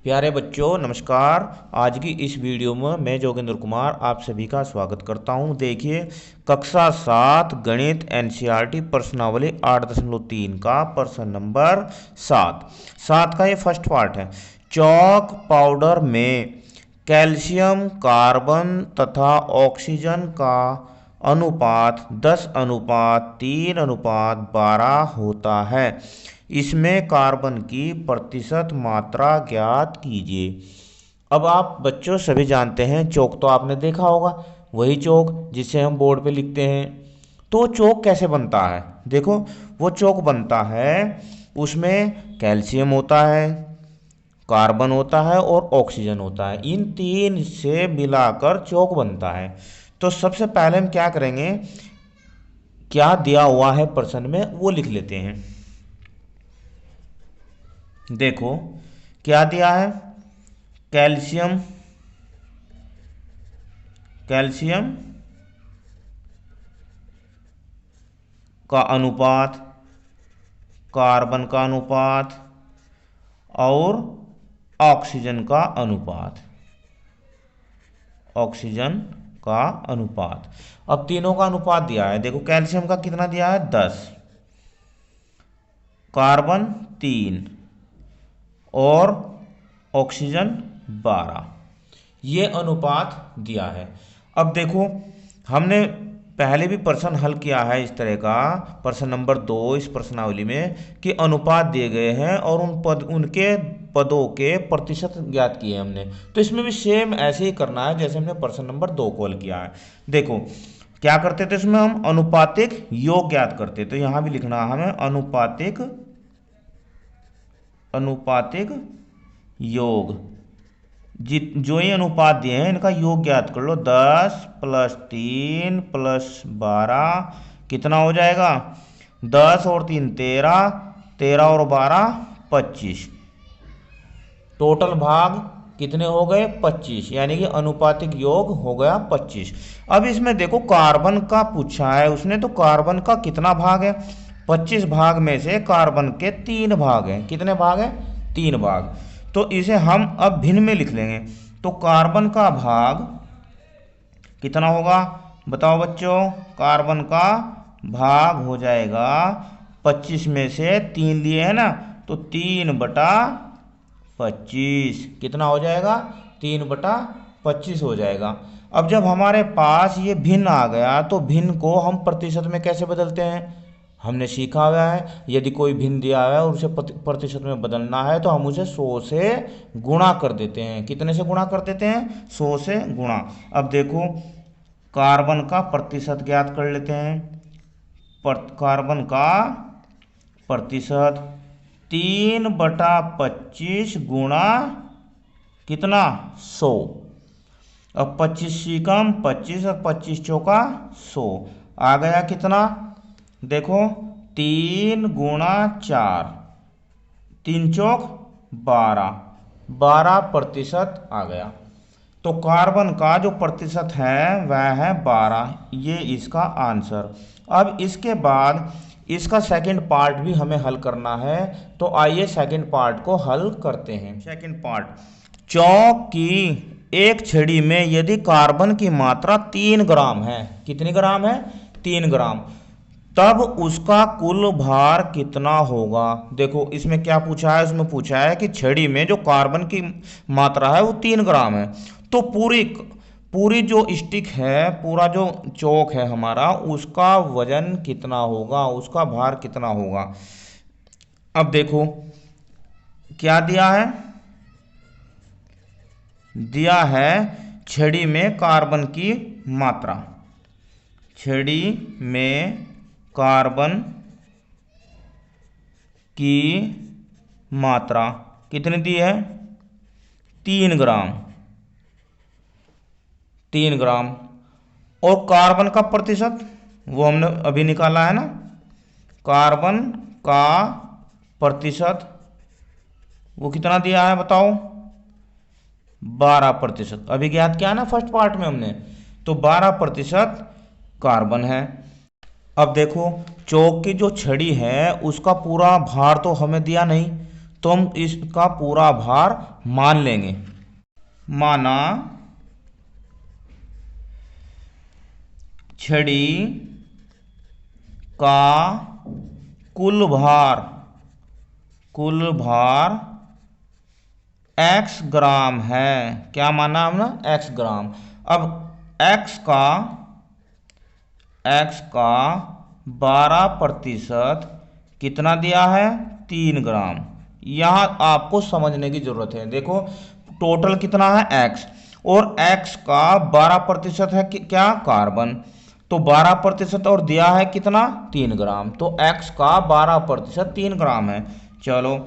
प्यारे बच्चों नमस्कार। आज की इस वीडियो में मैं जोगेंद्र कुमार आप सभी का स्वागत करता हूं। देखिए कक्षा 7 गणित एनसीईआरटी प्रश्नावली 8.3 का प्रश्न नंबर 7 का ये फर्स्ट पार्ट है। चॉक पाउडर में कैल्शियम कार्बन तथा ऑक्सीजन का अनुपात 10:3:12 होता है। इसमें कार्बन की प्रतिशत मात्रा ज्ञात कीजिए। अब आप बच्चों सभी जानते हैं चौक तो आपने देखा होगा, वही चौक जिसे हम बोर्ड पे लिखते हैं। तो चौक कैसे बनता है? देखो वो चौक बनता है, उसमें कैल्शियम होता है, कार्बन होता है और ऑक्सीजन होता है। इन तीन से मिलाकर चौक बनता है। तो सबसे पहले हम क्या करेंगे, क्या दिया हुआ है प्रश्न में वो लिख लेते हैं। देखो क्या दिया है, कैल्शियम कैल्शियम का अनुपात, कार्बन का अनुपात और ऑक्सीजन का अनुपात अब तीनों का अनुपात दिया है। देखो कैल्शियम का कितना दिया है 10, कार्बन 3 और ऑक्सीजन 12, ये अनुपात दिया है। अब देखो हमने पहले भी प्रश्न हल किया है इस तरह का, प्रश्न नंबर 2 इस प्रश्नावली में, कि अनुपात दिए गए हैं और उनके पदों के प्रतिशत ज्ञात किए हमने। तो इसमें भी सेम ऐसे ही करना है जैसे हमने प्रश्न नंबर 2 को हल किया है। देखो क्या करते थे, इसमें हम अनुपातिक योग ज्ञात करते। तो यहां भी लिखना है हमें अनुपातिक योग। जो ही अनुपात दिए हैं इनका योग ज्ञात कर लो। 10 + 3 + 12 कितना हो जाएगा? 10 और 3 13, 13 और 12 25। टोटल भाग कितने हो गए? 25, यानी कि अनुपातिक योग हो गया 25। अब इसमें देखो कार्बन का पूछा है उसने, तो कार्बन का कितना भाग है? 25 भाग में से कार्बन के 3 भाग हैं। कितने भाग हैं? 3 भाग। तो इसे हम अब भिन्न में लिख लेंगे। तो कार्बन का भाग कितना होगा बताओ बच्चों? कार्बन का भाग हो जाएगा 25 में से 3 लिए है ना, तो 3/25 कितना हो जाएगा? 3/25 हो जाएगा। अब जब हमारे पास ये भिन्न आ गया तो भिन्न को हम प्रतिशत में कैसे बदलते हैं? हमने सीखा हुआ है, यदि कोई भिन्न दिया हुआ है और उसे प्रतिशत में बदलना है तो हम उसे 100 से गुणा कर देते हैं। कितने से गुणा कर देते हैं? 100 से गुणा। अब देखो कार्बन का प्रतिशत ज्ञात कर लेते हैं। कार्बन का प्रतिशत 3/25 गुणा कितना? 100। अब 25 कम 25 और 25 चौका 100 आ गया कितना? देखो 3 × 4, 3 चौक 12, 12% आ गया। तो कार्बन का जो प्रतिशत है वह है 12, ये इसका आंसर। अब इसके बाद इसका सेकंड पार्ट भी हमें हल करना है, तो आइए सेकंड पार्ट को हल करते हैं। सेकंड पार्ट, चौक की एक छड़ी में यदि कार्बन की मात्रा 3 ग्राम है, कितनी ग्राम है? 3 ग्राम, तब उसका कुल भार कितना होगा? देखो इसमें क्या पूछा है, उसमें पूछा है कि छड़ी में जो कार्बन की मात्रा है वो 3 ग्राम है। तो पूरी जो स्टिक है, पूरा जो चौक है हमारा, उसका वजन कितना होगा, उसका भार कितना होगा? अब देखो क्या दिया है, दिया है छड़ी में कार्बन की मात्रा। छड़ी में कार्बन की मात्रा कितनी दी है? 3 ग्राम। 3 ग्राम। और कार्बन का प्रतिशत वो हमने अभी निकाला है ना, कार्बन का प्रतिशत वो कितना दिया है बताओ? 12%। अभी ज्ञात किया ना फर्स्ट पार्ट में हमने, तो 12% कार्बन है। अब देखो चौक की जो छड़ी है उसका पूरा भार तो हमें दिया नहीं, तो हम इसका पूरा भार मान लेंगे। माना छड़ी का कुल भार x ग्राम है। क्या माना हमने? x ग्राम। अब x का 12% कितना दिया है? 3 ग्राम। यहाँ आपको समझने की जरूरत है। देखो टोटल कितना है? x, और x का 12% है क्या? कार्बन। तो 12% और दिया है कितना? 3 ग्राम। तो x का 12% 3 ग्राम है। चलो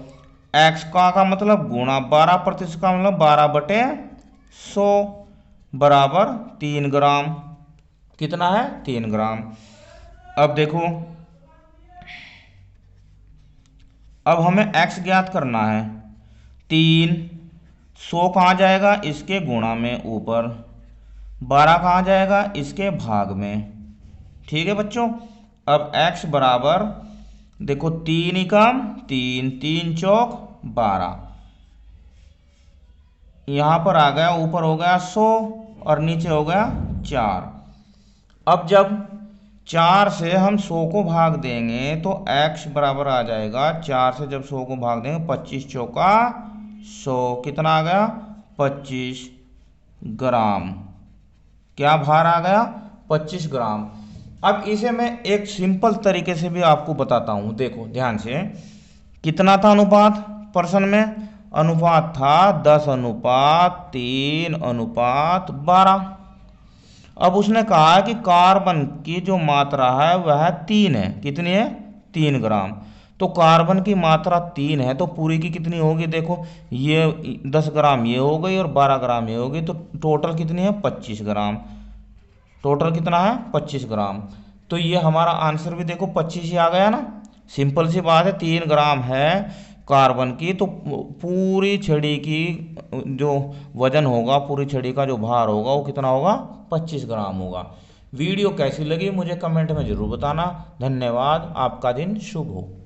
x का मतलब गुणा 12% का मतलब 12/100 बराबर 3 ग्राम। कितना है? 3 ग्राम। अब देखो, अब हमें x ज्ञात करना है। 300 कहाँ जाएगा? इसके गुणा में ऊपर। 12 कहाँ जाएगा? इसके भाग में। ठीक है बच्चों। अब x बराबर देखो 3 एकम 3, 3 चौक 12। यहाँ पर आ गया, ऊपर हो गया 100 और नीचे हो गया 4। अब जब 4 से हम 100 को भाग देंगे तो x बराबर आ जाएगा 4 से जब 100 को भाग देंगे 25 चौका 100। कितना आ गया? 25 ग्राम। क्या भार आ गया? 25 ग्राम। अब इसे मैं एक सिंपल तरीके से भी आपको बताता हूँ। देखो ध्यान से, कितना था अनुपात पर्सन में? अनुपात था 10:3:12। अब उसने कहा है कि कार्बन की जो मात्रा है वह 3 है। कितनी है? 3 ग्राम। तो कार्बन की मात्रा 3 है तो पूरी की कितनी होगी? देखो ये 10 ग्राम ये हो गई और 12 ग्राम ये हो गई, तो टोटल कितनी है? 25 ग्राम। टोटल कितना है? 25 ग्राम। तो ये हमारा आंसर भी देखो 25 ही आ गया ना। सिंपल सी बात है, 3 ग्राम है कार्बन की, तो पूरी छड़ी की जो वजन होगा, पूरी छड़ी का जो भार होगा वो कितना होगा? 25 ग्राम होगा। वीडियो कैसी लगी मुझे कमेंट में ज़रूर बताना। धन्यवाद। आपका दिन शुभ हो।